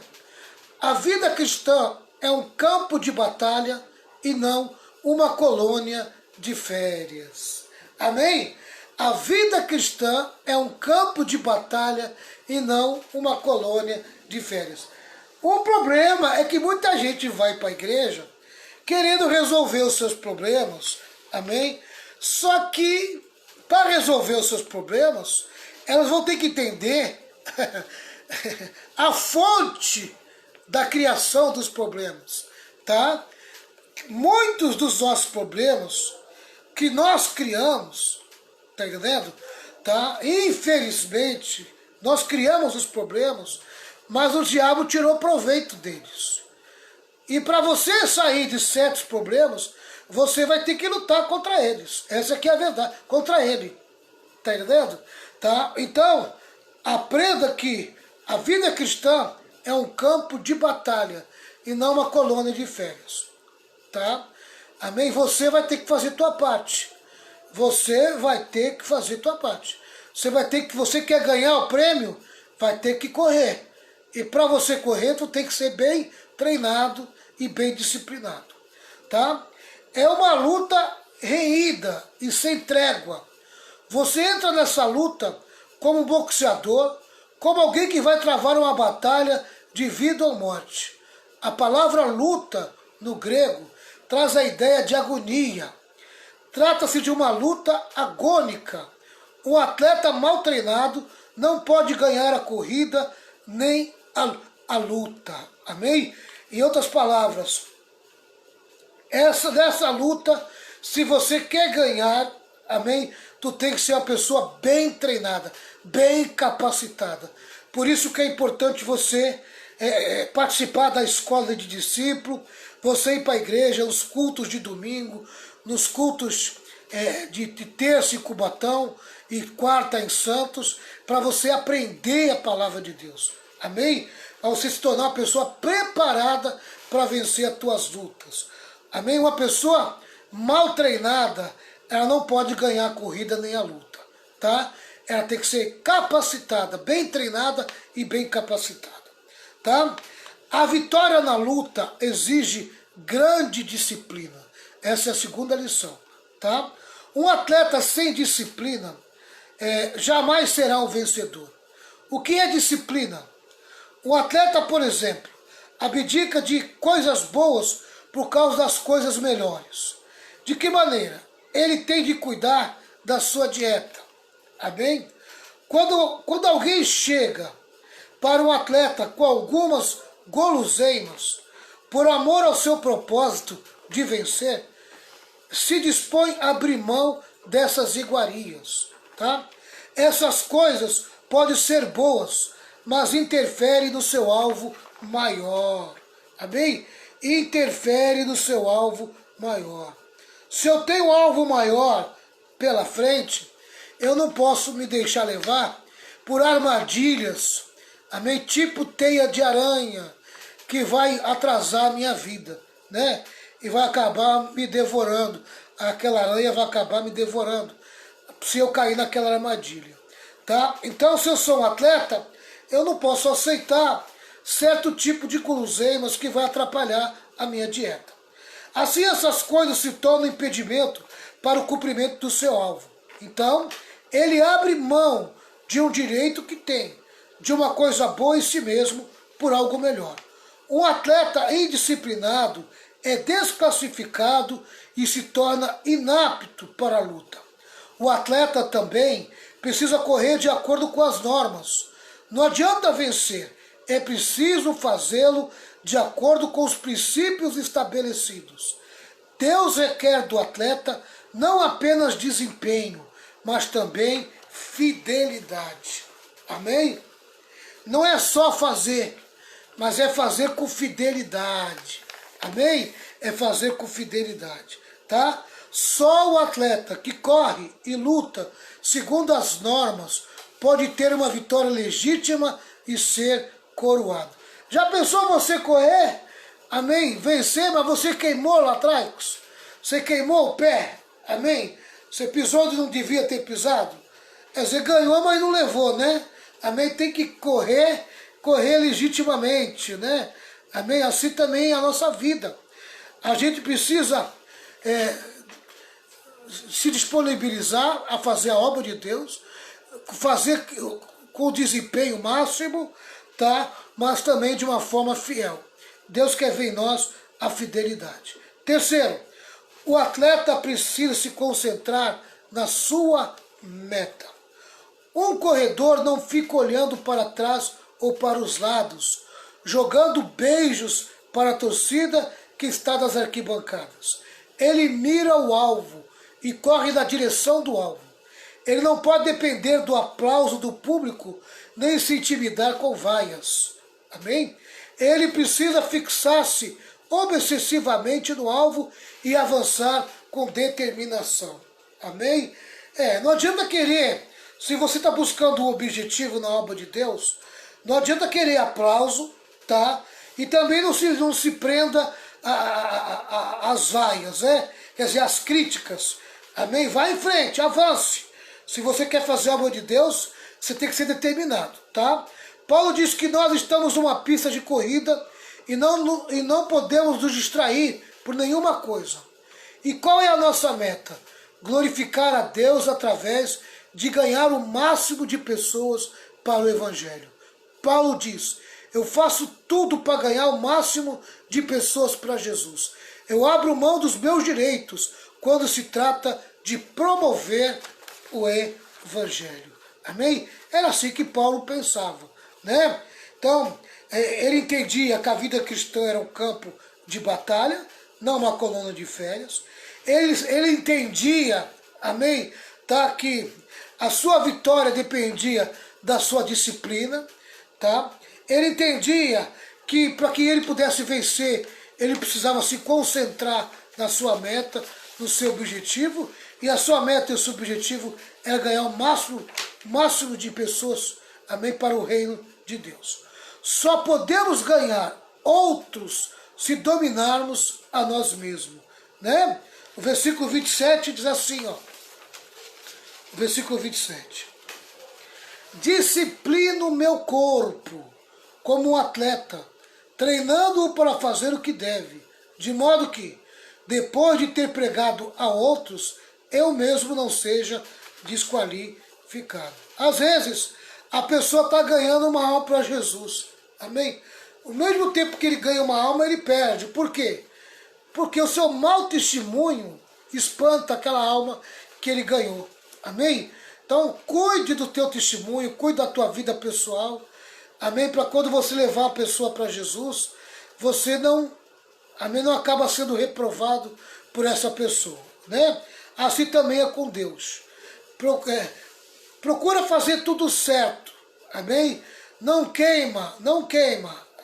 a vida cristã é um campo de batalha e não uma colônia de férias. Amém? A vida cristã é um campo de batalha e não uma colônia de férias. O problema é que muita gente vai para a igreja querendo resolver os seus problemas, amém? Só que, para resolver os seus problemas, elas vão ter que entender a fonte da criação dos problemas, tá? Muitos dos nossos problemas que nós criamos, tá entendendo? Tá? Infelizmente, nós criamos os problemas, mas o diabo tirou proveito deles. E para você sair de certos problemas, você vai ter que lutar contra eles. Essa aqui é a verdade, contra ele. Tá entendendo? Tá? Então, aprenda que a vida cristã é um campo de batalha e não uma colônia de férias. Tá? Amém? Você vai ter que fazer tua parte. Você vai ter que fazer tua parte. Você quer ganhar o prêmio, vai ter que correr. E para você correr, tu tem que ser bem treinado e bem disciplinado. Tá? É uma luta reída e sem trégua. Você entra nessa luta como um boxeador, como alguém que vai travar uma batalha de vida ou morte. A palavra luta, no grego, traz a ideia de agonia. Trata-se de uma luta agônica. Um atleta mal treinado não pode ganhar a corrida nem a luta. Amém? Em outras palavras, nessa luta, se você quer ganhar, amém, tu tem que ser uma pessoa bem treinada, bem capacitada. Por isso que é importante você participar da escola de discípulo, você ir para a igreja, nos cultos de domingo, nos cultos de terça em Cubatão e quarta em Santos, para você aprender a palavra de Deus. Amém? Para você se tornar uma pessoa preparada para vencer as tuas lutas. Amém? Uma pessoa mal treinada, ela não pode ganhar a corrida nem a luta. Tá? Ela tem que ser capacitada, bem treinada e bem capacitada. Tá? A vitória na luta exige grande disciplina. Essa é a segunda lição. Tá? Um atleta sem disciplina jamais será um vencedor. O que é disciplina? Um atleta, por exemplo, abdica de coisas boas por causa das coisas melhores. De que maneira? Ele tem de cuidar da sua dieta. Amém? Quando alguém chega para um atleta com algumas guloseimas, por amor ao seu propósito de vencer, se dispõe a abrir mão dessas iguarias. Tá? Essas coisas podem ser boas, mas interferem no seu alvo maior. Amém? Interfere no seu alvo maior. Se eu tenho um alvo maior pela frente, eu não posso me deixar levar por armadilhas, amém? Tipo teia de aranha, que vai atrasar a minha vida, né? E vai acabar me devorando. Aquela aranha vai acabar me devorando se eu cair naquela armadilha. Tá? Então, se eu sou um atleta, eu não posso aceitar certo tipo de guloseimas que vai atrapalhar a minha dieta. Assim, essas coisas se tornam impedimento para o cumprimento do seu alvo. Então, ele abre mão de um direito que tem, de uma coisa boa em si mesmo, por algo melhor. Um atleta indisciplinado é desclassificado e se torna inapto para a luta. O atleta também precisa correr de acordo com as normas. Não adianta vencer, é preciso fazê-lo de acordo com os princípios estabelecidos. Deus requer do atleta não apenas desempenho, mas também fidelidade. Amém? Não é só fazer, mas é fazer com fidelidade. Amém? É fazer com fidelidade. Tá? Só o atleta que corre e luta segundo as normas pode ter uma vitória legítima e ser coroado. Já pensou você correr, amém, vencer, mas você queimou lá atrás? Você queimou o pé, amém? Você pisou onde não devia ter pisado? Você ganhou, mas não levou, né? Amém? Tem que correr legitimamente, né? Amém? Assim também é a nossa vida. A gente precisa se disponibilizar a fazer a obra de Deus, fazer com o desempenho máximo, tá? Mas também de uma forma fiel. Deus quer ver em nós a fidelidade. Terceiro, o atleta precisa se concentrar na sua meta. Um corredor não fica olhando para trás ou para os lados, jogando beijos para a torcida que está nas arquibancadas. Ele mira o alvo e corre na direção do alvo. Ele não pode depender do aplauso do público, nem se intimidar com vaias. Amém? Ele precisa fixar-se obsessivamente no alvo e avançar com determinação. Amém? Não adianta querer, se você está buscando um objetivo na obra de Deus, não adianta querer aplauso, tá? E também não se prenda às vaias, né? Quer dizer, às críticas. Amém? Vá em frente, avance. Se você quer fazer a obra de Deus, você tem que ser determinado, tá? Paulo diz que nós estamos numa pista de corrida e não podemos nos distrair por nenhuma coisa. E qual é a nossa meta? Glorificar a Deus através de ganhar o máximo de pessoas para o Evangelho. Paulo diz, eu faço tudo para ganhar o máximo de pessoas para Jesus. Eu abro mão dos meus direitos quando se trata de promover o Evangelho. Amém? Era assim que Paulo pensava, né? Então, ele entendia que a vida cristã era um campo de batalha, não uma colônia de férias. Ele entendia, amém, tá, que a sua vitória dependia da sua disciplina, tá? Ele entendia que para que ele pudesse vencer, ele precisava se concentrar na sua meta, no seu objetivo, e a sua meta e o seu objetivo era ganhar o máximo de pessoas, amém, para o reino de Deus. Só podemos ganhar outros se dominarmos a nós mesmos, né? O versículo 27 diz assim, ó. O versículo 27. Disciplino o meu corpo como um atleta, treinando-o para fazer o que deve, de modo que, depois de ter pregado a outros, eu mesmo não seja desqualificado. Às vezes, a pessoa está ganhando uma alma para Jesus. Amém? Ao mesmo tempo que ele ganha uma alma, ele perde. Por quê? Porque o seu mau testemunho espanta aquela alma que ele ganhou. Amém? Então, cuide do teu testemunho, cuide da tua vida pessoal. Amém? Para quando você levar a pessoa para Jesus, você não acaba sendo reprovado por essa pessoa, né? Assim também é com Deus. Procura fazer tudo certo, amém? Não queima,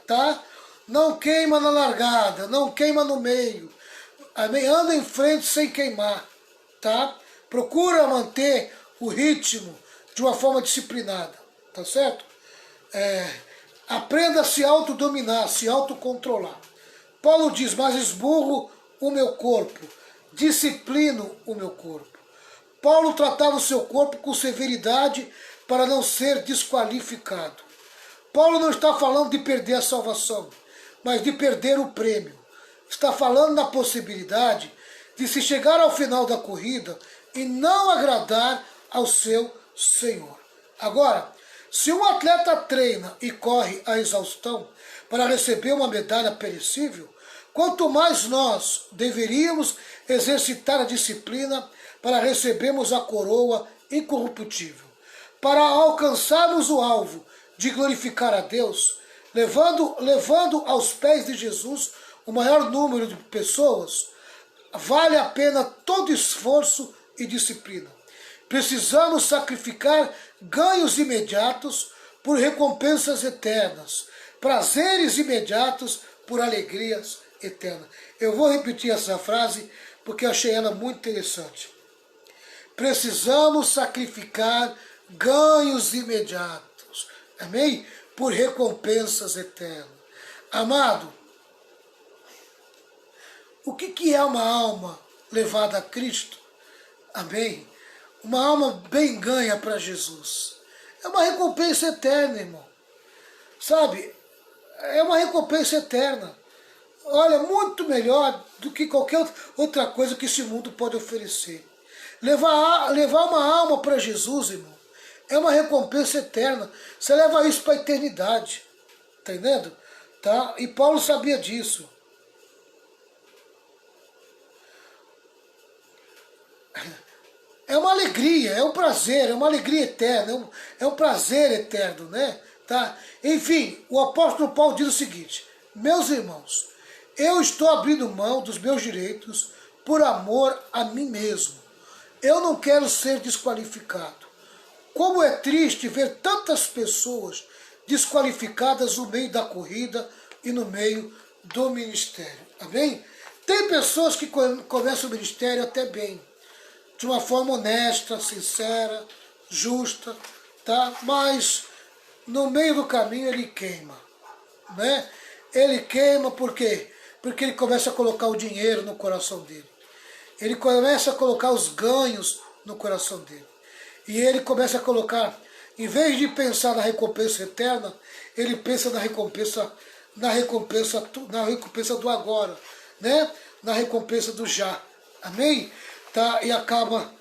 tá? Não queima na largada, não queima no meio, amém? Anda em frente sem queimar, tá? Procura manter o ritmo de uma forma disciplinada, tá certo? Aprenda a se autodominar, se autocontrolar. Paulo diz, mas esburro o meu corpo, disciplino o meu corpo. Paulo tratava o seu corpo com severidade para não ser desqualificado. Paulo não está falando de perder a salvação, mas de perder o prêmio. Está falando na possibilidade de se chegar ao final da corrida e não agradar ao seu Senhor. Agora, se um atleta treina e corre à exaustão para receber uma medalha perecível, quanto mais nós deveríamos exercitar a disciplina para recebermos a coroa incorruptível, para alcançarmos o alvo de glorificar a Deus, levando aos pés de Jesus o maior número de pessoas, vale a pena todo esforço e disciplina. Precisamos sacrificar ganhos imediatos por recompensas eternas, prazeres imediatos por alegrias eternas. Eu vou repetir essa frase porque eu achei ela muito interessante. Precisamos sacrificar ganhos imediatos, amém? Por recompensas eternas. Amado, o que é uma alma levada a Cristo? Amém? Uma alma bem ganha para Jesus. É uma recompensa eterna, irmão. Sabe? É uma recompensa eterna. Olha, muito melhor do que qualquer outra coisa que esse mundo pode oferecer. Levar uma alma para Jesus, irmão, é uma recompensa eterna. Você leva isso para a eternidade. Tá entendendo? Tá? E Paulo sabia disso. É uma alegria, é um prazer, é uma alegria eterna, é um prazer eterno, né? Tá? Enfim, o apóstolo Paulo diz o seguinte: meus irmãos, eu estou abrindo mão dos meus direitos por amor a mim mesmo. Eu não quero ser desqualificado. Como é triste ver tantas pessoas desqualificadas no meio da corrida e no meio do ministério. Amém? Tem pessoas que começam o ministério até bem, de uma forma honesta, sincera, justa, tá? Mas no meio do caminho ele queima, né? Ele queima por quê? Porque ele começa a colocar o dinheiro no coração dele. Ele começa a colocar os ganhos no coração dele. E ele começa a colocar, em vez de pensar na recompensa eterna, ele pensa na recompensa do agora, né? Na recompensa do já. Amém? Tá? E acaba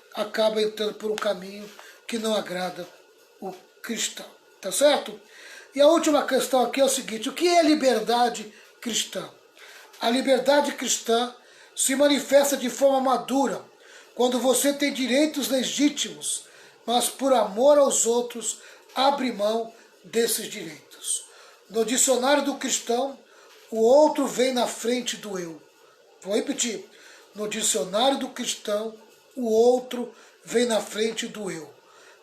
entrando por um caminho que não agrada o cristão. Tá certo? E a última questão aqui é o seguinte: o que é liberdade cristã? A liberdade cristã se manifesta de forma madura quando você tem direitos legítimos, mas por amor aos outros abre mão desses direitos. No dicionário do cristão, o outro vem na frente do eu. Vou repetir. No dicionário do cristão, o outro vem na frente do eu.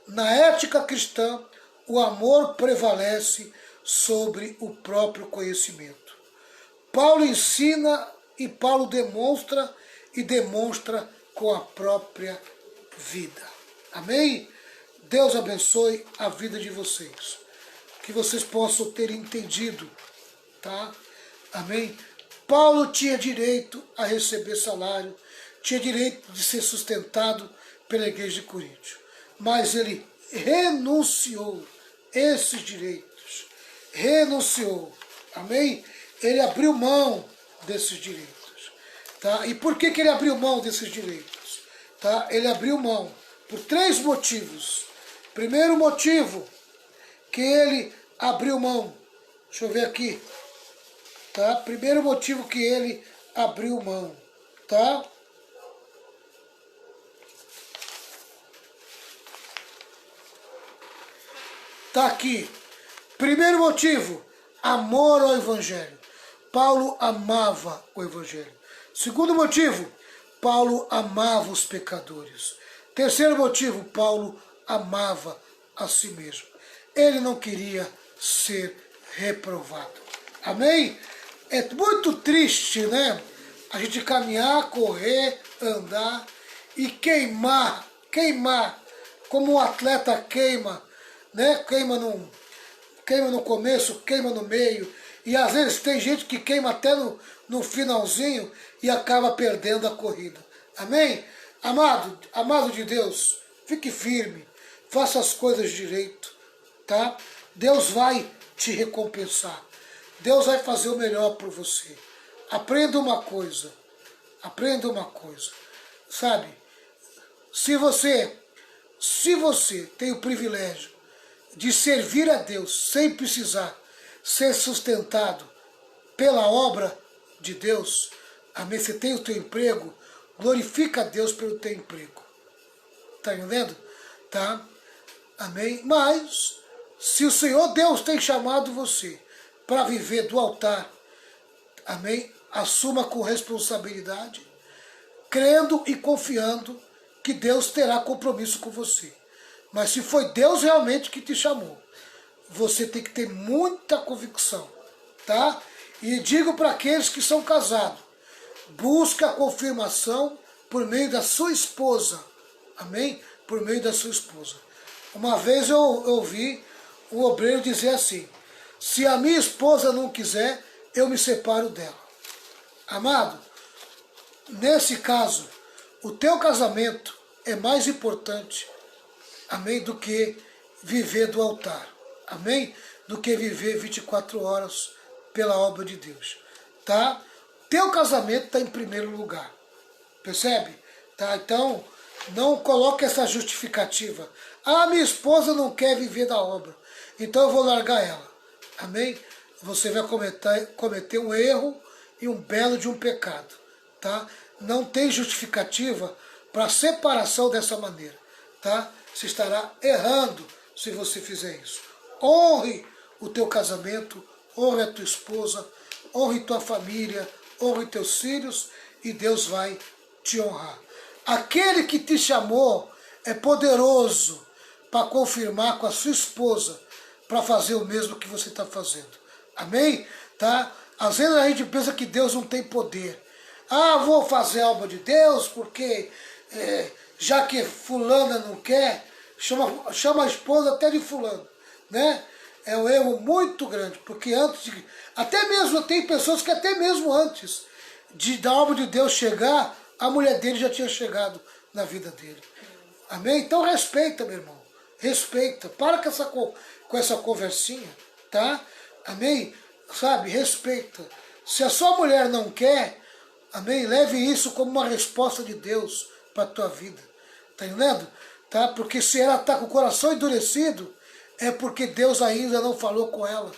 Na ética cristã, o amor prevalece sobre o próprio conhecimento. Paulo ensina e Paulo demonstra com a própria vida. Amém? Deus abençoe a vida de vocês. Que vocês possam ter entendido, tá? Amém? Paulo tinha direito a receber salário, tinha direito de ser sustentado pela igreja de Coríntio. Mas ele renunciou esses direitos. Renunciou. Amém? Ele abriu mão desses direitos. Tá? E por que ele abriu mão desses direitos? Tá? Ele abriu mão por 3 motivos. Primeiro motivo que ele abriu mão. Deixa eu ver aqui. Tá? Primeiro motivo que ele abriu mão. Tá? Tá aqui. Primeiro motivo, amor ao Evangelho. Paulo amava o Evangelho. Segundo motivo, Paulo amava os pecadores. Terceiro motivo, Paulo amava a si mesmo. Ele não queria ser reprovado. Amém? É muito triste, né? A gente caminhar, correr, andar e queimar, como um atleta queima, né? Queima no começo, queima no meio, e às vezes tem gente que queima até no finalzinho e acaba perdendo a corrida. Amém? Amado de Deus, fique firme, faça as coisas direito, tá? Deus vai te recompensar. Deus vai fazer o melhor por você. Aprenda uma coisa, sabe? Se você tem o privilégio de servir a Deus sem precisar ser sustentado pela obra de Deus, amém? Você tem o teu emprego, glorifica a Deus pelo teu emprego. Tá entendendo? Tá? Amém? Mas, se o Senhor Deus tem chamado você para viver do altar, amém? Assuma com responsabilidade, crendo e confiando que Deus terá compromisso com você. Mas se foi Deus realmente que te chamou, você tem que ter muita convicção, tá? E digo para aqueles que são casados, busca a confirmação por meio da sua esposa. Amém? Por meio da sua esposa. Uma vez eu ouvi um obreiro dizer assim: se a minha esposa não quiser, eu me separo dela. Amado, nesse caso, o teu casamento é mais importante, amém, do que viver do altar. Amém? Do que viver 24 horas pela obra de Deus. Tá? Teu casamento está em primeiro lugar. Percebe? Tá? Então, não coloque essa justificativa. Ah, minha esposa não quer viver da obra, então eu vou largar ela. Amém? Você vai cometer um erro e um belo de um pecado. Tá? Não tem justificativa para separação dessa maneira. Tá? Você estará errando se você fizer isso. Honre o teu casamento, honre a tua esposa, honre tua família, honre teus filhos e Deus vai te honrar. Aquele que te chamou é poderoso para confirmar com a sua esposa para fazer o mesmo que você está fazendo. Amém? Tá? Às vezes a gente pensa que Deus não tem poder. Ah, vou fazer a obra de Deus porque já que fulana não quer, chama a esposa até de fulano. Né? É um erro muito grande, porque até mesmo tem pessoas que até mesmo antes da obra de Deus chegar, a mulher dele já tinha chegado na vida dele. Amém? Então respeita, meu irmão. Respeita. Para com essa conversinha, tá? Amém? Sabe? Respeita. Se a sua mulher não quer, amém? Leve isso como uma resposta de Deus para a tua vida. Tá entendendo? Tá? Porque se ela está com o coração endurecido, é porque Deus ainda não falou com ela.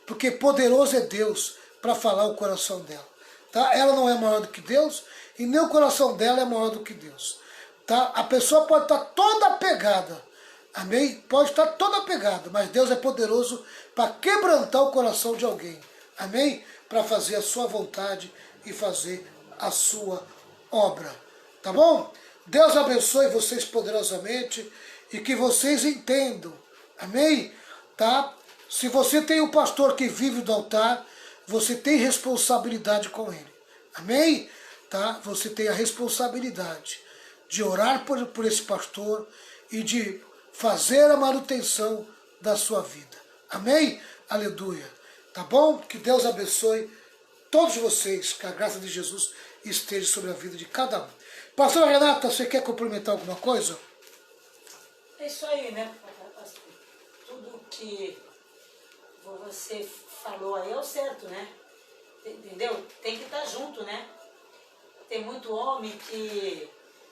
Porque poderoso é Deus para falar o coração dela. Tá? Ela não é maior do que Deus e nem o coração dela é maior do que Deus. Tá? A pessoa pode estar toda apegada. Amém? Pode estar toda apegada, mas Deus é poderoso para quebrantar o coração de alguém. Amém? Para fazer a sua vontade e fazer a sua obra. Tá bom? Deus abençoe vocês poderosamente e que vocês entendam. Amém? Tá? Se você tem um pastor que vive do altar, você tem responsabilidade com ele. Amém? Tá? Você tem a responsabilidade de orar por esse pastor e de fazer a manutenção da sua vida. Amém? Aleluia. Tá bom? Que Deus abençoe todos vocês, que a graça de Jesus esteja sobre a vida de cada um. Pastora Renata, você quer complementar alguma coisa? É isso aí, né? Tudo que você falou aí é o certo, né? Entendeu? Tem que estar junto, né? Tem muito homem que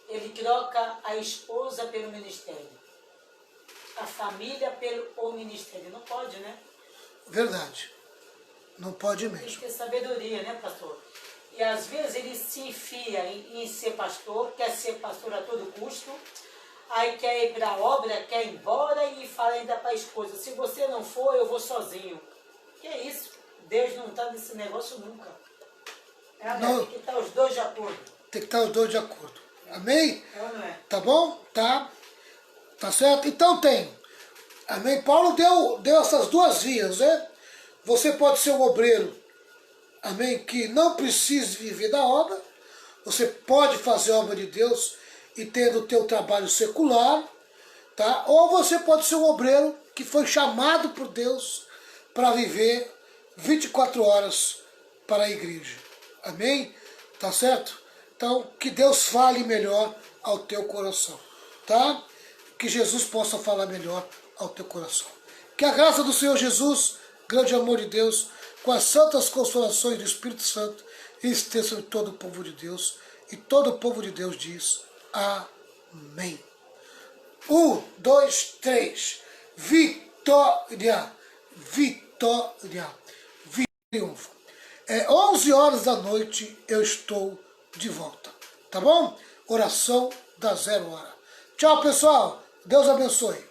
ele troca a esposa pelo ministério, a família pelo ministério. Não pode, né? Verdade. Não pode mesmo. Tem que ter sabedoria, né, pastor? E às vezes ele se enfia em ser pastor, quer ser pastor a todo custo, aí quer ir para a obra, quer ir embora e fala ainda para a esposa: se você não for, eu vou sozinho. Que é isso? Deus não está nesse negócio nunca. Tem que estar os dois de acordo. Tem que estar os dois de acordo. Amém? É ou não é? Tá bom? Tá. Tá certo? Então tem. Amém? Paulo deu essas duas vias, né? Você pode ser um obreiro, amém, que não precise viver da obra. Você pode fazer a obra de Deus e tendo o teu trabalho secular, tá? Ou você pode ser um obreiro que foi chamado por Deus para viver 24 horas para a igreja. Amém? Tá certo? Então, que Deus fale melhor ao teu coração, tá? Que Jesus possa falar melhor ao teu coração. Que a graça do Senhor Jesus, grande amor de Deus, com as santas consolações do Espírito Santo, esteja sobre todo o povo de Deus. E todo o povo de Deus diz amém. 1, 2, 3. Vitória! Vitória! Triunfo. 11 horas da noite eu estou de volta. Tá bom? Oração da 0 hora. Tchau, pessoal. Deus abençoe.